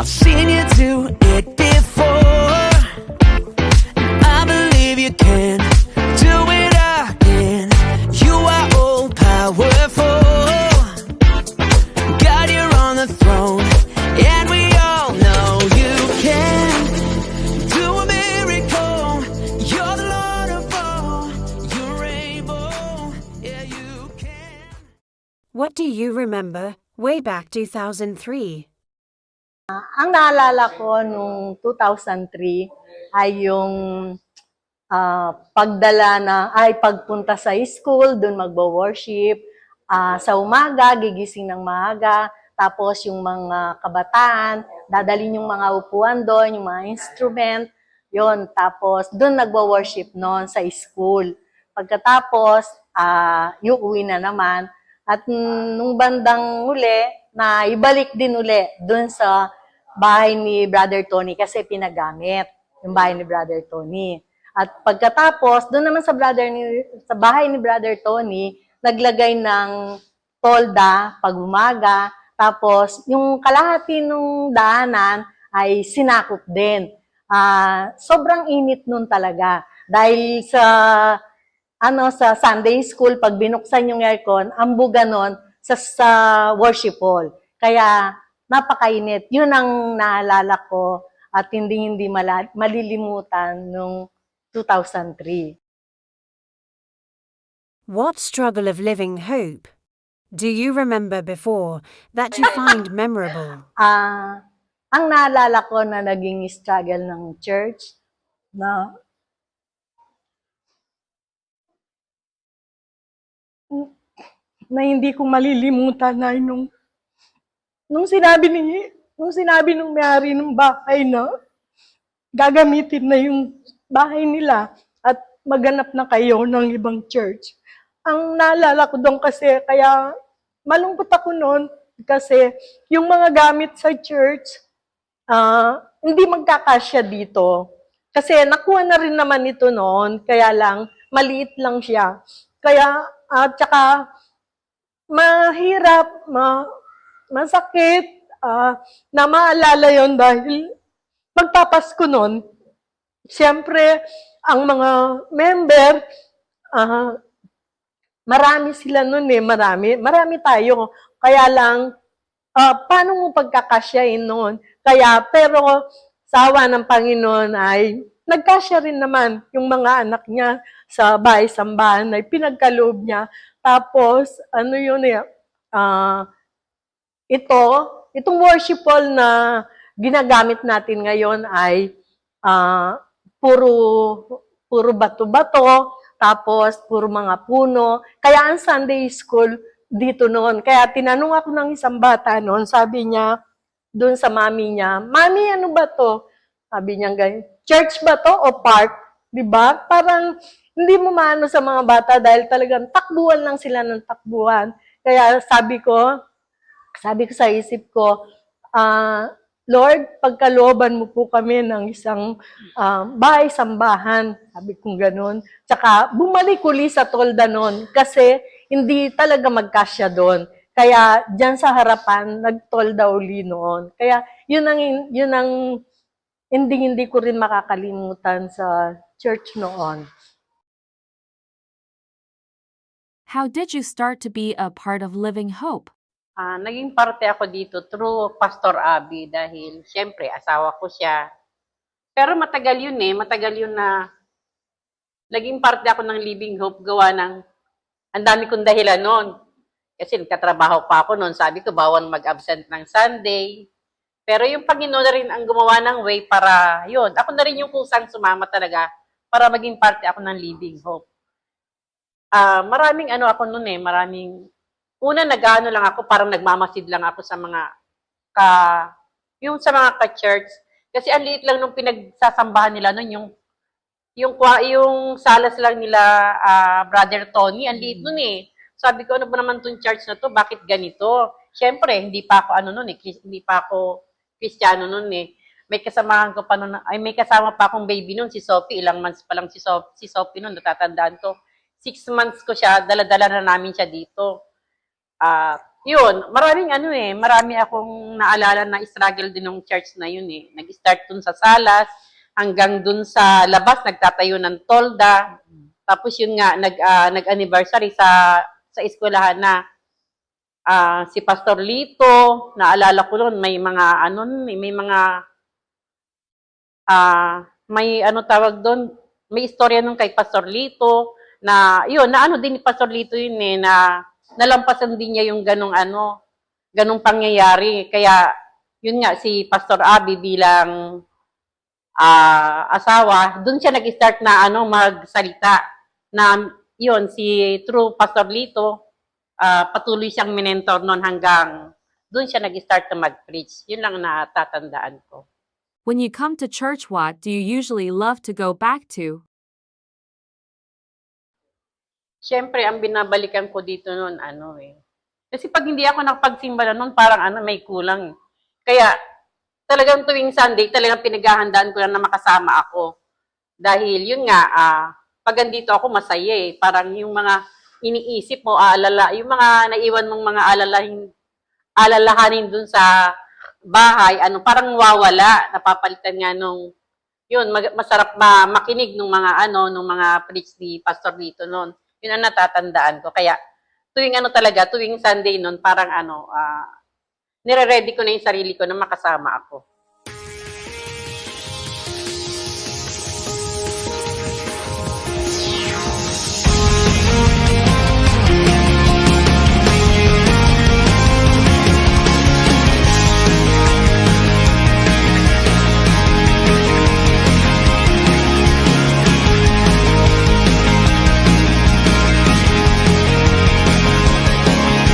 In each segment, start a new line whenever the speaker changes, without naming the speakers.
I've seen you do it before. I believe you can do it again. You are all powerful. God, you're on the throne, and we all know you can do a miracle. You're the Lord of all. You're able. Yeah, you can.
What do you remember way back 2003?
Ang naalala ko nung 2003 ay yung pagpunta sa school, dun magbo-worship. Sa umaga, gigising ng maaga. Tapos yung mga kabataan, dadalhin yung mga upuan doon, yung mga instrument. Yon, tapos dun nagbo-worship noon sa school. Pagkatapos, yung uwi na naman. At nung bandang uli, na ibalik din uli dun sa bahay ni Brother Tony kasi pinagamit yung bahay ni Brother Tony. At pagkatapos, doon naman sa bahay ni Brother Tony, naglagay ng tolda pag umaga. Tapos, yung kalahati ng daanan ay sinakop din. Sobrang init nun talaga. Dahil sa Sunday school, pag binuksan yung aircon, ang buga nun sa worship hall. Kaya, napakainit. Yun ang naalala ko at hindi malilimutan nung 2003.
What struggle of living hope do you remember before that you find memorable?
Ang naalala ko na naging struggle ng church na hindi ko malilimutan na nung sinabi nung may-ari ng bahay na gagamitin na yung bahay nila at maghanap na kayo ng ibang church. Ang naalala ko doon kasi, kaya malungkot ako noon kasi yung mga gamit sa church, hindi magkakasya dito. Kasi nakuha na rin naman ito noon, kaya lang, maliit lang siya. Kaya, at saka, mahirap, masakit, na maalala yon dahil magpapasko nun. Siyempre, ang mga member, marami sila nun marami tayo. Kaya lang, paano mo pagkakasyain nun? Pero sa awa ng Panginoon ay nagkasya rin naman yung mga anak niya sa bahay-sambahan ay pinagkaloob niya. Tapos, itong worship hall na ginagamit natin ngayon ay puro bato-bato, tapos puro mga puno. Kaya ang Sunday school dito noon. Kaya tinanong ako ng isang bata noon, sabi niya, doon sa mami niya, "Mami, ano ba to?" Sabi niya, "Church ba to o park?" Diba? Parang hindi mo maano sa mga bata dahil talagang takbuhan lang sila ng takbuhan. Kaya sabi ko sa isip ko, Lord, pagkalooban mo po kami ng isang bahay-sambahan. Sabi kong ganun. Tsaka bumalik uli sa tolda nun kasi hindi talaga magkasya doon. Kaya dyan sa harapan, nagtolda uli noon. Kaya yun ang hindi ko rin makakalimutan sa church noon.
How did you start to be a part of Living Hope?
Naging parte ako dito through Pastor Abby dahil siyempre asawa ko siya. Pero matagal yun na naging parte ako ng Living Hope gawa ng ang dami kong dahilan noon. Kasi nagkatrabaho pa ako noon, sabi ko bawal mag-absent ng Sunday. Pero yung Panginoon na rin ang gumawa ng way para yun. Ako na rin yung kusang sumama talaga para maging parte ako ng Living Hope. Maraming una nag-ano lang ako, parang nagmamasid lang ako sa mga ka-church. Kasi ang liit lang nung pinagsasambahan nila noon, yung salas lang nila Brother Tony, ang liit nun eh. Sabi ko, ano ba naman tong church na to? Bakit ganito? Siyempre, hindi pa ako Kristiyano noon eh. May kasama pa akong baby noon, si Sophie, ilang months pa lang si Sophie noon, natatandaan ko. 6 months ko siya, dala-dala na namin siya dito. yun, marami akong naalala na struggle din ng church na yun eh. Nag-start dun sa salas, hanggang dun sa labas, nagtatayo ng tolda. Tapos yun nga, nag-anniversary sa eskwelahan na si Pastor Lito, naalala ko noon, may ano tawag doon, may istorya nung kay Pastor Lito, na yun, na ano din ni Pastor Lito yun eh, na nalampasan din niya yung ganong pangyayari. Kaya, yun nga, si Pastor Abby bilang asawa, doon siya nag-start na magsalita, na yun, si True Pastor Lito, patuloy siyang minentor noon hanggang doon siya nag-start na mag-preach. Yun lang natatandaan ko.
When you come to church, what do you usually love to go back to?
Siyempre, ang binabalikan ko dito noon, kasi pag hindi ako nakapagsimba noon, parang may kulang. Kaya, talagang tuwing Sunday, talagang pinaghahandaan ko na makasama ako. Dahil, yun nga, pag andito ako, masaya eh. Parang yung mga iniisip mo, yung mga naiwan mong mga alalahanin dun sa bahay, parang wawala, napapalitan nga yun, masarap makinig nung mga preach ni Pastor dito noon. Yun ang natatandaan ko. Kaya, tuwing Sunday noon, parang nire-ready ko na yung sarili ko na makasama ako.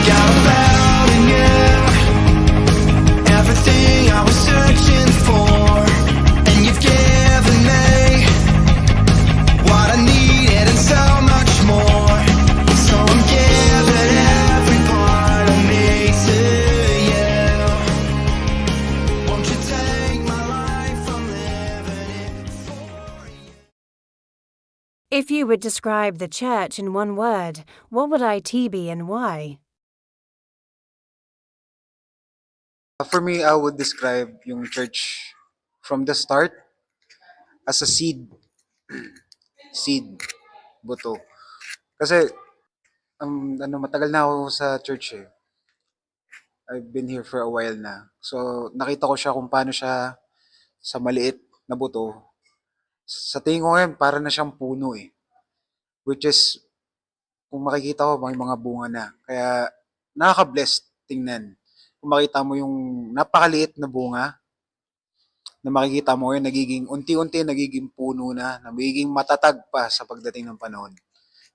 Got a found in you everything I was searching for, and you've given me what I needed and so much more. So I'm giving every part of me to you. Won't you take my life? I'm living it for you.
If you would describe the church in one word, what would it be and why?
For me, I would describe yung church from the start as a seed. Seed. Buto. Kasi, matagal na ako sa church eh. I've been here for a while na. So, nakita ko siya kung paano siya sa maliit na buto. Sa tingin ko ngayon, para na siyang puno eh. Which is, kung makikita ko, may mga bunga na. Kaya, nakaka-bless tingnan. Kung makita mo yung napakaliit na bunga, na makikita mo yun, nagiging unti-unti, nagiging puno na nagiging matatag pa sa pagdating ng panahon.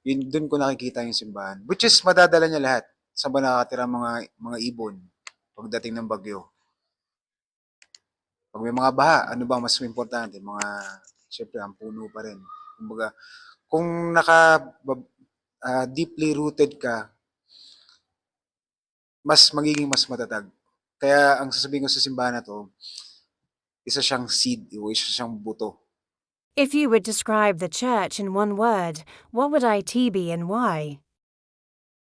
Yun, dun ko nakikita yung simbahan. Which is, madadala niya lahat. Saan ba nakatira mga ibon pagdating ng bagyo? Pag may mga baha, ano ba mas importante? Siyempre, ang puno pa rin. Kumbaga, kung deeply rooted ka, magiging mas matatag. Kaya ang sasabihin ko sa simbahan na to, isa siyang seed, isa siyang buto.
If you would describe the church in one word, what would it be and why?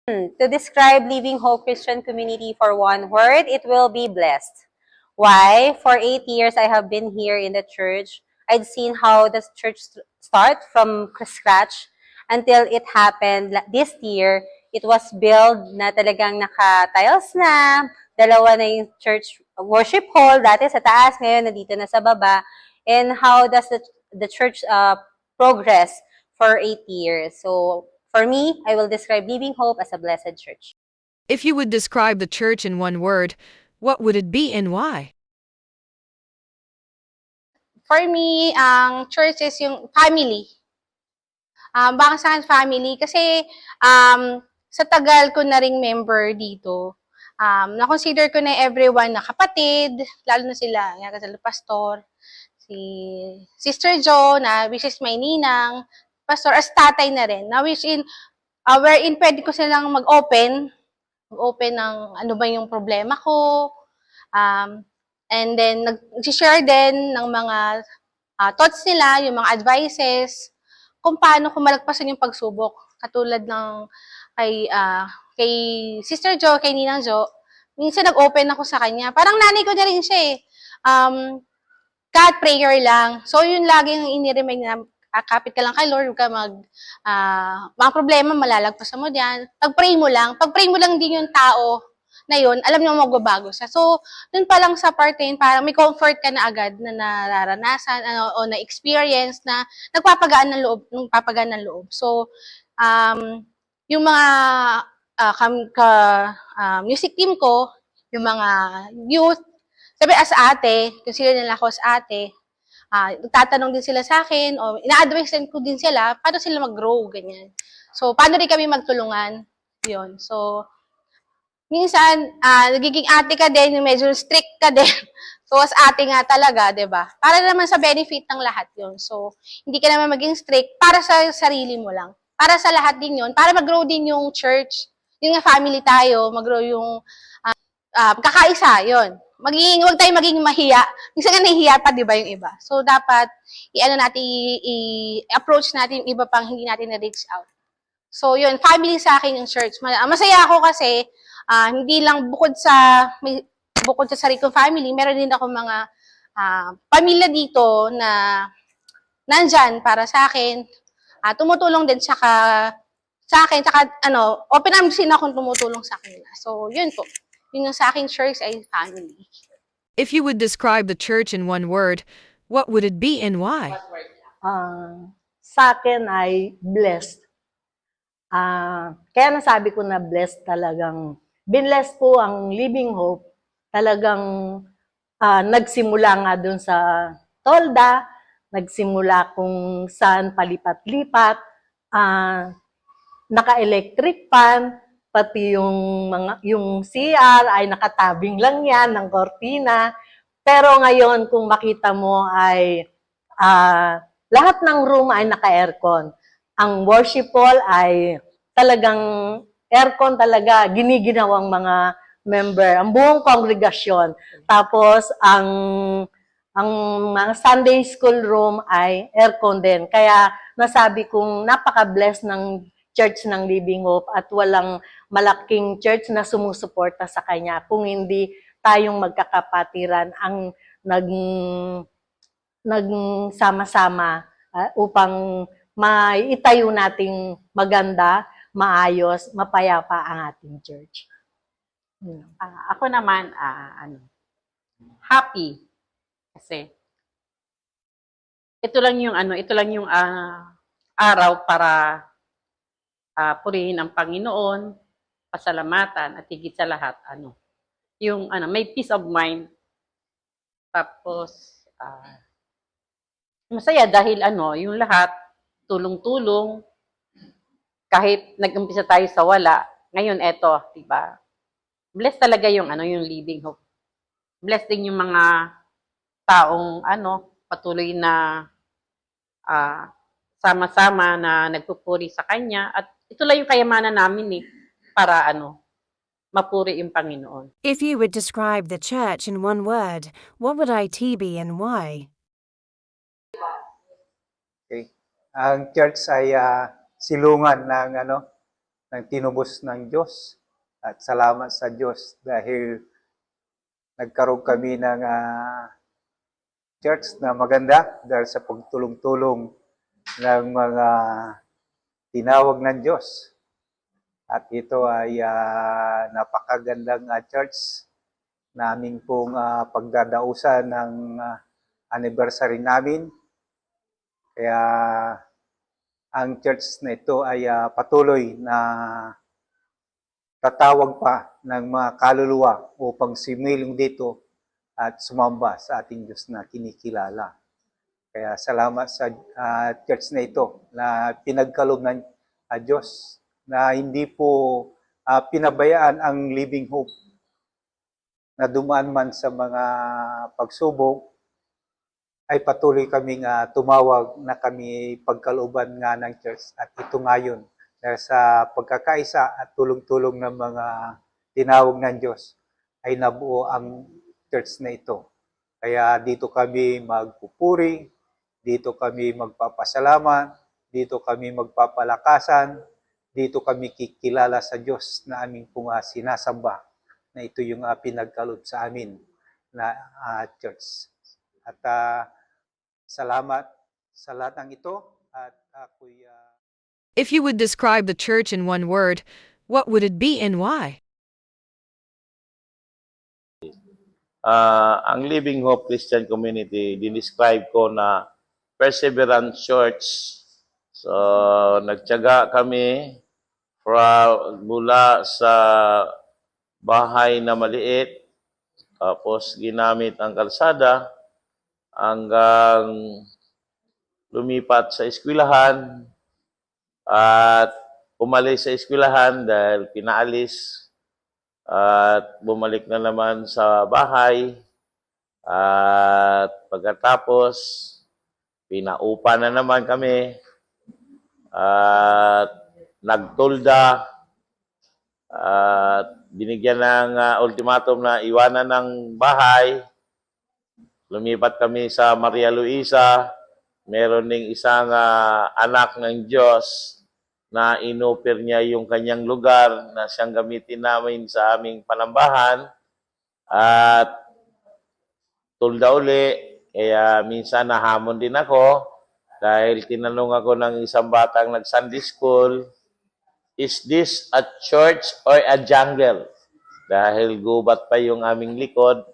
To describe Living Hope Christian Community for one word, it will be blessed. Why? For 8 years I have been here in the church. I'd seen how the church start from scratch until it happened this year. It was built na talagang naka-tiles na, dalawa na yung church worship hall, dati sa taas, ngayon nandito na sa baba. And how does the church progress for 8 years? So, for me, I will describe Living Hope as a blessed church.
If you would describe the church in one word, what would it be and why?
For me, ang church is yung family. Bakit sa akin family? Kasi sa tagal ko na ring member dito, na-consider ko na everyone na kapatid, lalo na sila, nga kasal pastor, si Sister Jo, na which is my ninang, pastor, as tatay na rin, na wherein pwede ko silang mag-open ng ano ba yung problema ko, and then nag-share din ng mga thoughts nila, yung mga advices, kung paano ko malagpasan yung pagsubok. Katulad ng kay Sister Jo, kay Ninang Jo, minsan nag-open ako sa kanya. Parang nanay ko na rin siya eh. God, prayer lang. So, yun lagi yung iniremind na kapit ka lang kay Lord, huwag ka mga problema, malalagpasan mo diyan. Pag-pray mo lang din yung tao na yun, alam niyo magbabago siya. So, dun pa lang sa part na yun, parang may comfort ka na agad na nararanasan o na-experience na nagpapagaan ng loob. So, yung mga music team ko, yung mga youth, sabi as ate, consider nila ako as ate, nagtatanong din sila sa akin, o ina-advise ko din sila, paano sila mag-grow, ganyan. So, paano rin kami magtulungan, yun. So, minsan, nagiging ate ka din, medyo strict ka din. So, as ate nga talaga, di ba? Para naman sa benefit ng lahat yun. So, hindi ka naman maging strict para sa sarili mo lang. Para sa lahat din yun. Para mag-grow din yung church. Yung nga family tayo, mag-grow yung kakaisa, yun. Huwag tayong maging mahiya. Minsan nga nahihiya pa, di ba, yung iba. So, dapat, i-approach natin yung iba pang hindi natin na-reach out. So, yun, family sa akin yung church. Masaya ako kasi, hindi lang bukod sa sarili kong family, meron din ako mga pamilya dito na nandyan para sa akin. Tumutulong din sa akin, open arms din akong tumutulong sa kanila. So, yun po. Yun yung sa akin church ay family.
If you would describe the church in one word, what would it be and why?
Sa akin ay blessed. Kaya nasabi ko na blessed talagang. Binless po ang Living Hope. Talagang nagsimula nga dun sa tolda, nagsimula kung saan palipat-lipat, naka-electric fan, pati yung CR ay nakatabing lang yan ng kortina. Pero ngayon, kung makita mo ay lahat ng room ay naka-aircon. Ang worship hall ay talagang aircon talaga, giniginawang mga member, ang buong kongregasyon. Tapos, ang mga Sunday school room ay aircon din. Kaya, nasabi kong napaka-blessed ng church ng Living Hope at walang malaking church na sumusuporta sa kanya. Kung hindi tayong magkakapatiran ang nagsama-sama upang maitayo nating maganda, maayos, mapayapa ang ating church.
Ako naman, happy. Kasi, ito lang yung araw para purihin ang Panginoon, pasalamatan, at higit sa lahat, may peace of mind. Tapos, masaya dahil yung lahat, tulong-tulong, kahit nag-umpisa tayo sa wala, ngayon eto, diba? Blessed talaga yung Living Hope. Blessed din yung mga taong patuloy na sama-sama na nagpupuri sa kanya, at ito lang yung kayamanan namin para mapuri yung Panginoon.
If you would describe the church in one word, what would it be and why?
Okay. Ang church ay silungan ng tinubos ng Diyos. At salamat sa Diyos dahil nagkaroon kami ng church na maganda dahil sa pagtulong-tulong ng mga tinawag ng Diyos. At ito ay napakagandang church namin pong pagdadausan ng anniversary namin. Kaya ang church na ito ay patuloy na tatawag pa ng mga kaluluwa upang sumilong dito at sumamba sa ating Diyos na kinikilala. Kaya salamat sa church na ito na pinagkaloob ng Diyos na hindi po pinabayaan ang Living Hope na dumaan man sa mga pagsubok, ay patuloy kaming tumawag na kami pagkalooban nga ng church. At ito ngayon, dahil sa pagkakaisa at tulong-tulong ng mga tinawag ng Diyos, ay nabuo ang church na ito. Kaya dito kami magpupuri, dito kami magpapasalamat, dito kami magpapalakasan, dito kami kikilala sa Diyos na aming pong sinasamba, na ito yung pinagkaloob sa amin na church. At salamat sa lahat ng ito at ako'y
If you would describe the church in one word, what would it be and why?
Ang Living Hope Christian Community, dinescribe ko na Perseverance Church. So, nagtiyaga kami mula sa bahay na maliit, tapos ginamit ang kalsada hanggang lumipat sa eskwelahan at umalis sa eskwelahan dahil pinaalis at bumalik na naman sa bahay at pagkatapos pinaupa na naman kami at nagtulda at binigyan ng ultimatum na iwanan ng bahay. Lumipat kami sa Maria Luisa. Meron ding isang anak ng Diyos na inoffer niya yung kanyang lugar na siyang gamitin namin sa aming panambahan. At tulda uli, kaya minsan nahamon din ako dahil tinanong ako ng isang batang nag-Sunday school, is this a church or a jungle? Dahil gubat pa yung aming likod.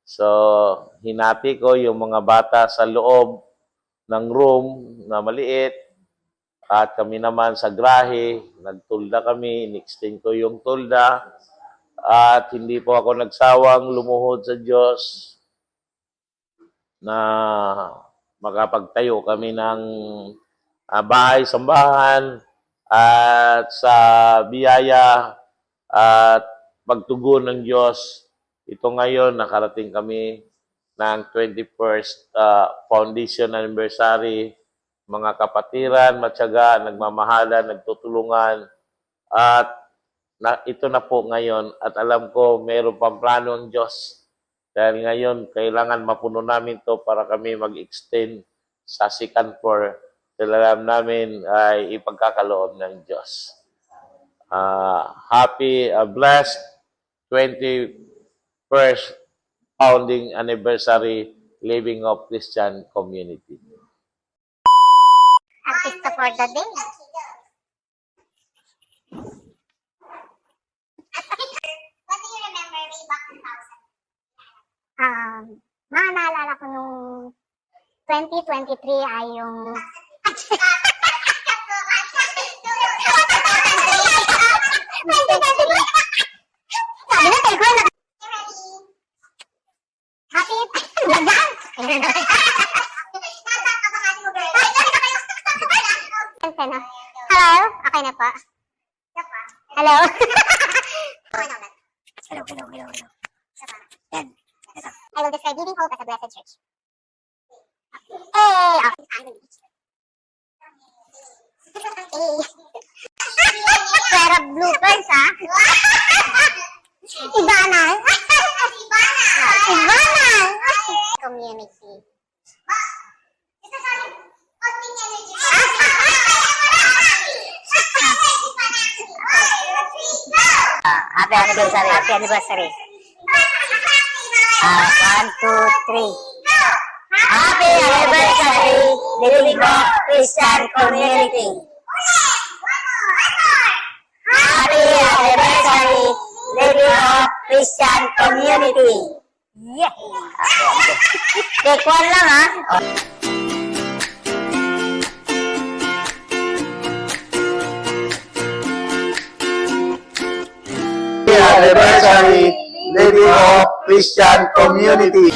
So, hinati ko yung mga bata sa loob ng room na maliit. At kami naman sa grahe, nagtulda kami, in-extend ko yung tulda. At hindi po ako nagsawang lumuhod sa Diyos na makapagtayo kami ng bahay-sambahan at sa biyaya at pagtugon ng Diyos. Ito ngayon, nakarating kami ng 21st Foundation Anniversary. Mga kapatiran, matyaga, nagmamahalan, nagtutulungan. At ito na po ngayon. At alam ko, mayroon pang plano ang Diyos. Dahil ngayon, kailangan mapuno namin to para kami mag-extend sa second floor. Alam namin ay ipagkakaloob ng Diyos. Happy, blessed 21st founding anniversary Living Hope Christian Community.
Artista for the day. What do you remember way back 2000? Mga naalala ko nung 2023 ay yung Hello? Okay na pa. Hello? I will describe Living Hope as a blessed church. Pero bloopers, ha? Iba na. Community. Happy anniversary. Happy anniversary. 1, 2, 3. Happy anniversary, Living Hope Christian Community. Happy anniversary, Living Hope Christian Community. Yeah. Take one lang, ha?
Happy anniversary, Living Hope Christian Community.